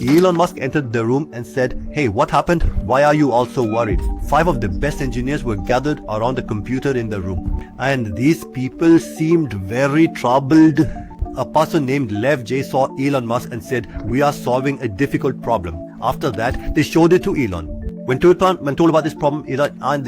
Elon Musk entered the room and said, "Hey, what happened? Why are you all so worried?" 5 of the best engineers were gathered around the computer in the room. And these people seemed very troubled. A person named Lev J saw Elon Musk and said, "We are solving a difficult problem." After that, they showed it to Elon. When told about this problem, Elon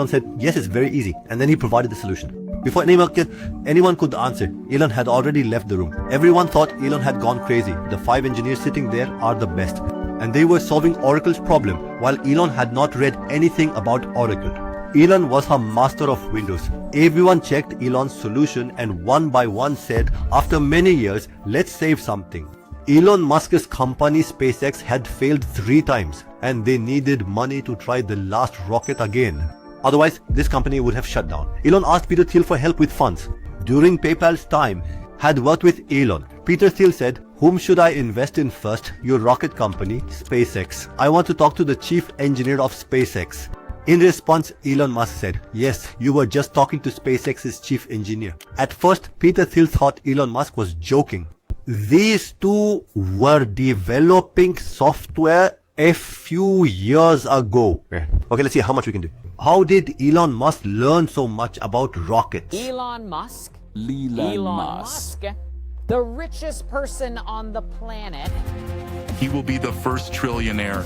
said, "Yes, it's very easy." And then he provided the solution. Before anyone could answer, Elon had already left the room. Everyone thought Elon had gone crazy. The 5 engineers sitting there are the best. And they were solving Oracle's problem, while Elon had not read anything about Oracle. Elon was a master of Windows. Everyone checked Elon's solution and one by one said, after many years, let's save something. Elon Musk's company SpaceX had failed 3 times and they needed money to try the last rocket again. Otherwise, this company would have shut down. Elon asked Peter Thiel for help with funds. During PayPal's time, had worked with Elon. Peter Thiel said, "Whom should I invest in first? Your rocket company, SpaceX. I want to talk to the chief engineer of SpaceX." In response, Elon Musk said, "Yes, you were just talking to SpaceX's chief engineer." At first, Peter Thiel thought Elon Musk was joking. These two were developing software a few years ago. Okay, let's see how much we can do. How did Elon Musk learn so much about rockets? Elon Musk? Elon Musk. The richest person on the planet. He will be the first trillionaire.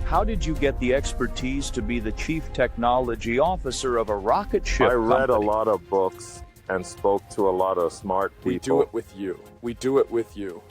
How did you get the expertise to be the chief technology officer of a rocket ship I read company? a lot of books and spoke to a lot of smart people. We do it with you. We do it with you.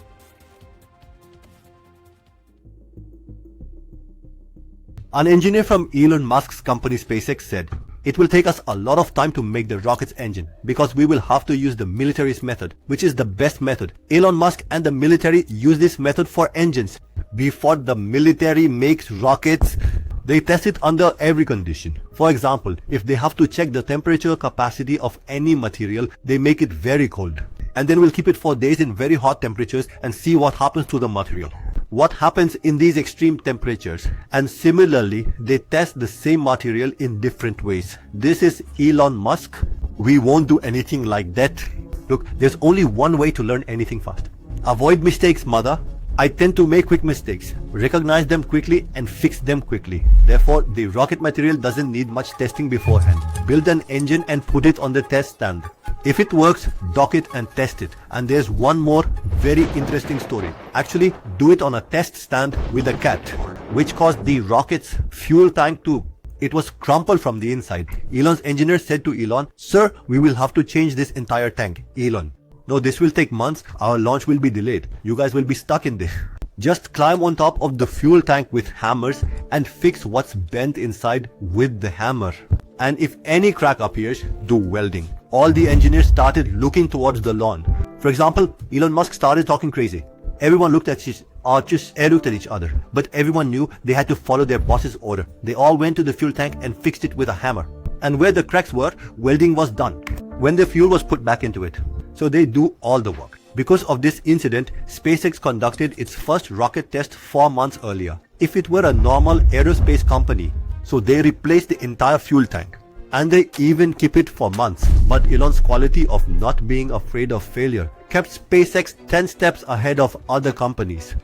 An engineer from Elon Musk's company SpaceX said, "It will take us a lot of time to make the rocket's engine because we will have to use the military's method, which is the best method. Elon Musk and the military use this method for engines. Before the military makes rockets, they test it under every condition. For example, if they have to check the temperature capacity of any material, they make it very cold. And then we'll keep it for days in very hot temperatures and see what happens to the material. What happens in these extreme temperatures, and similarly they test the same material in different ways. This is Elon Musk. We won't do anything like that. Look, there's only one way to learn anything fast. Avoid mistakes, mother. I tend to make quick mistakes, recognize them quickly and fix them quickly. Therefore, the rocket material doesn't need much testing beforehand. Build an engine and put it on the test stand. If it works, dock it and test it. And there's one more very interesting story. Actually, do it on a test stand with a cat, which caused the rocket's fuel tank to it was crumpled from the inside. Elon's engineer said to Elon, "Sir, we will have to change this entire tank." Elon, "No, this will take months. Our launch will be delayed. You guys will be stuck in there." Just climb on top of the fuel tank with hammers and fix what's bent inside with the hammer. And if any crack appears, do welding. All the engineers started looking towards the lawn. For example, Elon Musk started talking crazy. Everyone looked at each other, but everyone knew they had to follow their boss's order. They all went to the fuel tank and fixed it with a hammer. And where the cracks were, welding was done when the fuel was put back into it. So they do all the work. Because of this incident, SpaceX conducted its first rocket test 4 months earlier. If it were a normal aerospace company, so they replaced the entire fuel tank. And they even keep it for months. But Elon's quality of not being afraid of failure kept SpaceX 10 steps ahead of other companies.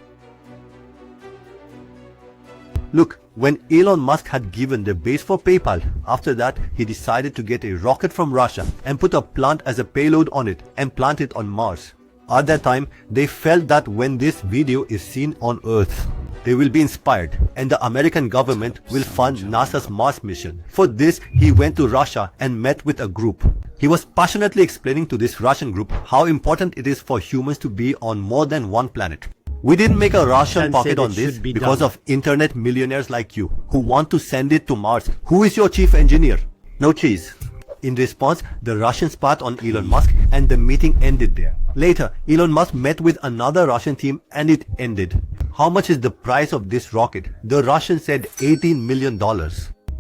Look, when Elon Musk had given the base for PayPal, after that he decided to get a rocket from Russia and put a plant as a payload on it and plant it on Mars. At that time, they felt that when this video is seen on Earth, they will be inspired and the American government will fund NASA's Mars mission. For this, he went to Russia and met with a group. He was passionately explaining to this Russian group how important it is for humans to be on more than one planet. We didn't make a Russian pocket on this because of internet millionaires like you who want to send it to Mars. Who is your chief engineer? No cheese. In response, the Russians spat on Elon Musk and the meeting ended there. Later, Elon Musk met with another Russian team and it ended. How much is the price of this rocket? The Russians said $18 million.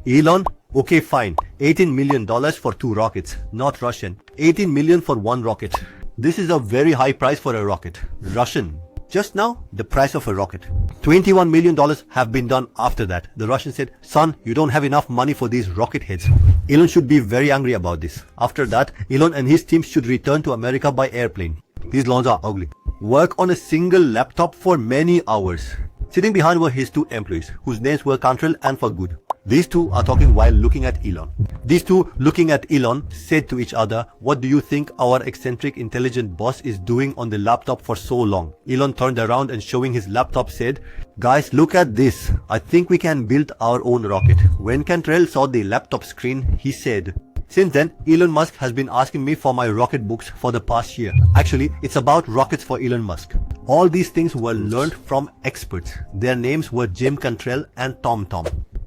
Elon, okay fine, $18 million for 2 rockets, not Russian. $18 million for 1 rocket. This is a very high price for a rocket. Russian. Just now, the price of a rocket. $21 million have been done after that. The Russians said, son, you don't have enough money for these rocket heads. Elon should be very angry about this. After that, Elon and his team should return to America by airplane. These lawns are ugly. Work on a single laptop for many hours. Sitting behind were his two employees, whose names were Cantrell and for good. These two are talking while looking at Elon. These two, looking at Elon, said to each other, what do you think our eccentric intelligent boss is doing on the laptop for so long? Elon turned around and showing his laptop said, guys, look at this. I think we can build our own rocket. When Cantrell saw the laptop screen, he said, since then, Elon Musk has been asking me for my rocket books for the past year. Actually, it's about rockets for Elon Musk. All these things were learned from experts. Their names were Jim Cantrell and Tom.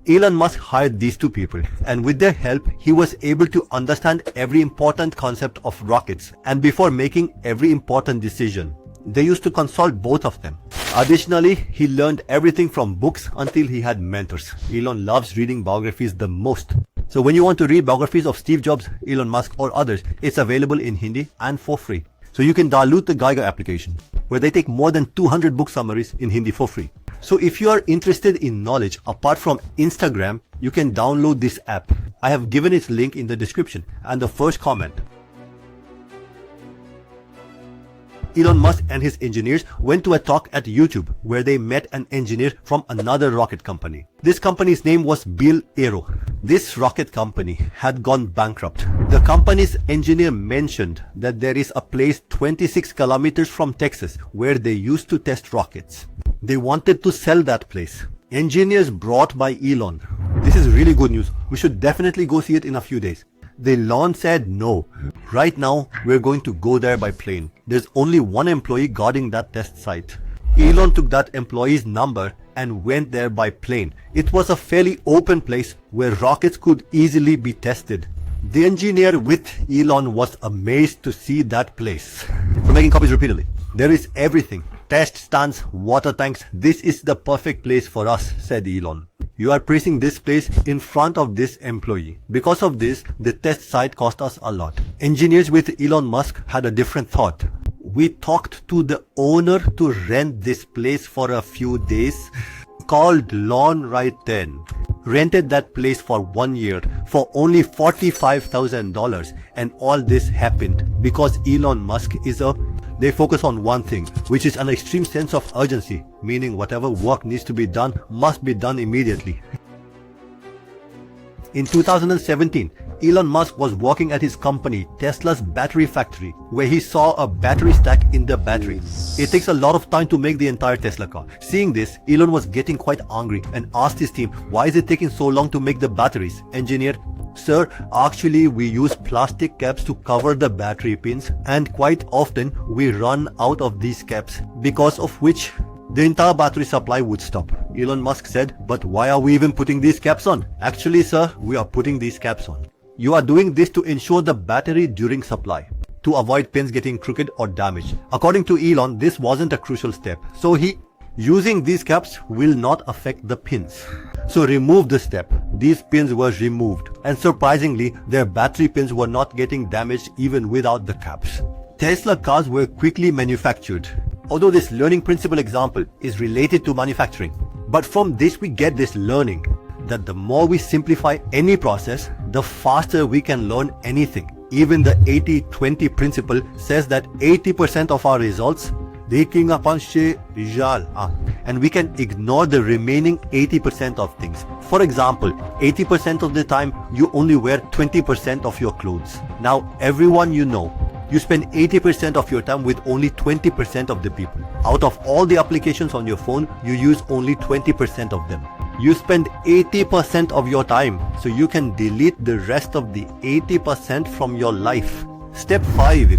Elon Musk hired these two people, and with their help, he was able to understand every important concept of rockets, and before making every important decision, they used to consult both of them. Additionally, he learned everything from books until he had mentors. Elon loves reading biographies the most. So when you want to read biographies of Steve Jobs, Elon Musk or others, it's available in Hindi and for free. So you can download the Geiger application, where they take more than 200 book summaries in Hindi for free. So if you are interested in knowledge apart from Instagram, you can download this app. I have given its link in the description and the first comment. Elon Musk and his engineers went to a talk at YouTube where they met an engineer from another rocket company. This company's name was Bill Aero. This rocket company had gone bankrupt. The company's engineer mentioned that there is a place 26 kilometers from Texas where they used to test rockets. They wanted to sell that place. Engineers brought by Elon. This is really good news. We should definitely go see it in a few days. Elon said no. Right now, we're going to go there by plane. There's only one employee guarding that test site. Elon took that employee's number and went there by plane. It was a fairly open place where rockets could easily be tested. The engineer with Elon was amazed to see that place. We're making copies repeatedly. There is everything. Test stands, water tanks. This is the perfect place for us, said Elon. You are placing this place in front of this employee. Because of this, the test site cost us a lot. Engineers with Elon Musk had a different thought. We talked to the owner to rent this place for a few days, called Lawn Right Then. Rented that place for 1 year for only $45,000, and all this happened because Elon Musk they focus on one thing, which is an extreme sense of urgency, meaning whatever work needs to be done must be done immediately. In 2017, Elon Musk was working at his company Tesla's battery factory, where he saw a battery stack in the battery. It takes a lot of time to make the entire Tesla car. Seeing this, Elon was getting quite angry and asked his team, why is it taking so long to make the batteries? Engineer, sir, actually we use plastic caps to cover the battery pins, and quite often we run out of these caps, because of which the entire battery supply would stop. Elon Musk said, but why are we even putting these caps on? Actually, sir, we are putting these caps on. You are doing this to ensure the battery during supply, to avoid pins getting crooked or damaged. According to Elon, this wasn't a crucial step. So using these caps will not affect the pins. So remove the step. These pins were removed, and surprisingly, their battery pins were not getting damaged even without the caps. Tesla cars were quickly manufactured. Although this learning principle example is related to manufacturing, but from this we get this learning that the more we simplify any process, the faster we can learn anything. Even the 80-20 principle says that 80% of our results and we can ignore the remaining 80% of things. For example, 80% of the time you only wear 20% of your clothes. Now everyone you know, you spend 80% of your time with only 20% of the people. Out of all the applications on your phone, you use only 20% of them. You spend 80% of your time, so you can delete the rest of the 80% from your life. Step 5.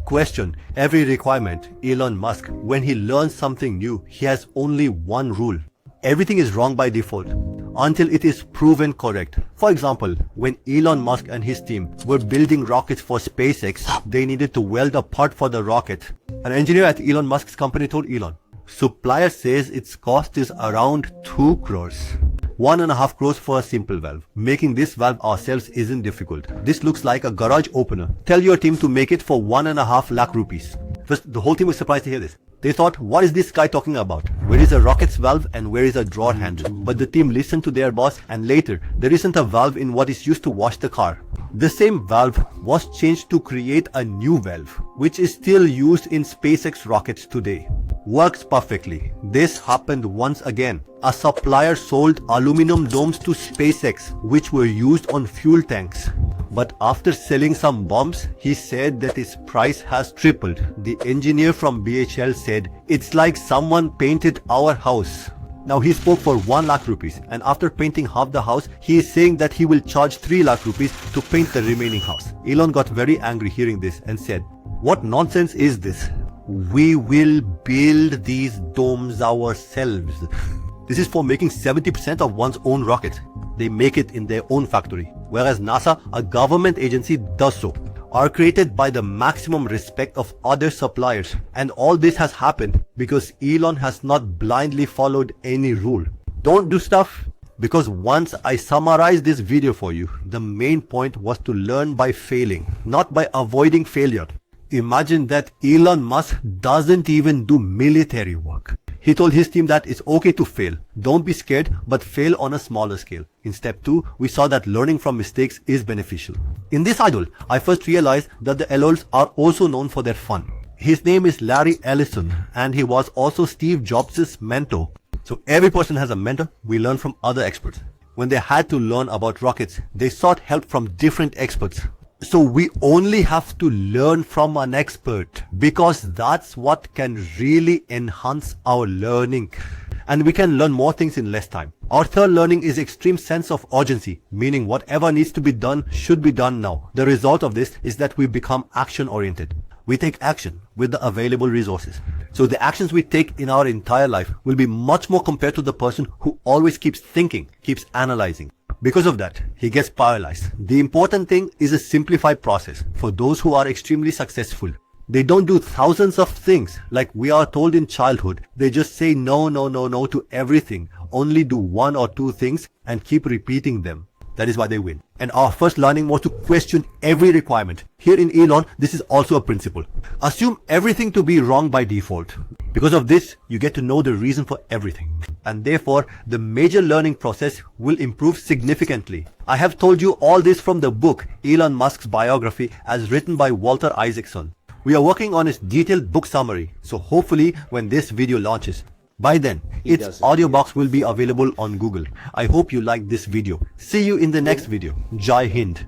Question every requirement. Elon Musk, when he learns something new, he has only one rule. Everything is wrong by default until it is proven correct. For example, when Elon Musk and his team were building rockets for SpaceX, they needed to weld a part for the rocket. An engineer at Elon Musk's company told Elon, supplier says its cost is around 2 crores. 1.5 crores for a simple valve. Making this valve ourselves isn't difficult. This looks like a garage opener. Tell your team to make it for 1.5 lakh rupees. First, the whole team was surprised to hear this. They thought, what is this guy talking about? Where is a rocket's valve and where is a drawer handle? But the team listened to their boss, and later, there isn't a valve in what is used to wash the car. The same valve was changed to create a new valve, which is still used in SpaceX rockets today. Works perfectly. This happened once again. A supplier sold aluminum domes to SpaceX, which were used on fuel tanks. But after selling some bombs, he said that his price has tripled. The engineer from BHL said, "It's like someone painted our house." Now he spoke for 1 lakh rupees, and after painting half the house, he is saying that he will charge 3 lakh rupees to paint the remaining house. Elon got very angry hearing this and said, "What nonsense is this? We will build these domes ourselves." This is for making 70% of one's own rockets. They make it in their own factory, whereas NASA, a government agency, does so. Are created by the maximum respect of other suppliers, and all this has happened because Elon has not blindly followed any rule. Don't do stuff, because once I summarized this video for you, the main point was to learn by failing, not by avoiding failure. Imagine that Elon Musk doesn't even do military work. He told his team that it's okay to fail. Don't be scared, but fail on a smaller scale. In step 2, we saw that learning from mistakes is beneficial. In this idol, I first realized that the LOLs are also known for their fun. His name is Larry Ellison, and he was also Steve Jobs' mentor. So every person has a mentor. We learn from other experts. When they had to learn about rockets, they sought help from different experts. So we only have to learn from an expert, because that's what can really enhance our learning. And we can learn more things in less time. Our third learning is extreme sense of urgency, meaning whatever needs to be done should be done now. The result of this is that we become action oriented. We take action with the available resources. So the actions we take in our entire life will be much more compared to the person who always keeps thinking, keeps analyzing. Because of that, he gets paralyzed. The important thing is a simplified process for those who are extremely successful. They don't do thousands of things like we are told in childhood. They just say no, no, no, no to everything. Only do 1 or 2 things and keep repeating them. That is why they win. And our first learning was to question every requirement. Here in Elon, this is also a principle. Assume everything to be wrong by default. Because of this, you get to know the reason for everything. And therefore, the major learning process will improve significantly. I have told you all this from the book, Elon Musk's biography, as written by Walter Isaacson. We are working on its detailed book summary. So hopefully, when this video launches, by then, its audio box will be available on Google. I hope you liked this video. See you in the next video. Jai Hind.